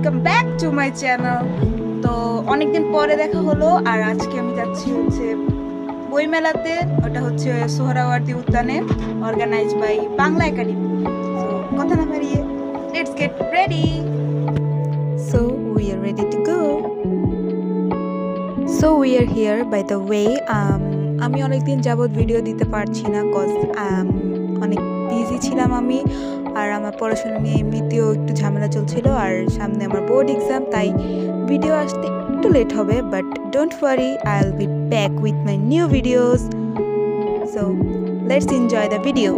Welcome back to my channel. তো অনেকদিন পরে দেখা হলো, আর আজকে আমি যাচ্ছি হচ্ছে বইমেলাতে। ওটা হচ্ছে সোহরাওয়ার্দী উদ্যানে, organise by Bangla academy. So কথা না বাড়িয়ে let's get ready. So we are ready to go. So we are here by the way. আমি অনেকদিন যাবৎ ভিডিও দিতে পারছি না, কজ অনেক বিজি ছিলাম আমি, আর আমার পড়াশোনা নিয়ে এমনিতেও একটু ঝামেলা চলছিল, আর সামনে আমার বোর্ড এক্সাম, তাই ভিডিও আসতে একটু লেট হবে। But don't worry, I will be back with my new videos. So let's enjoy the video.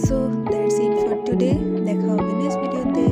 So that's it for today. দেখা হবে নেক্সট ভিডিওতে।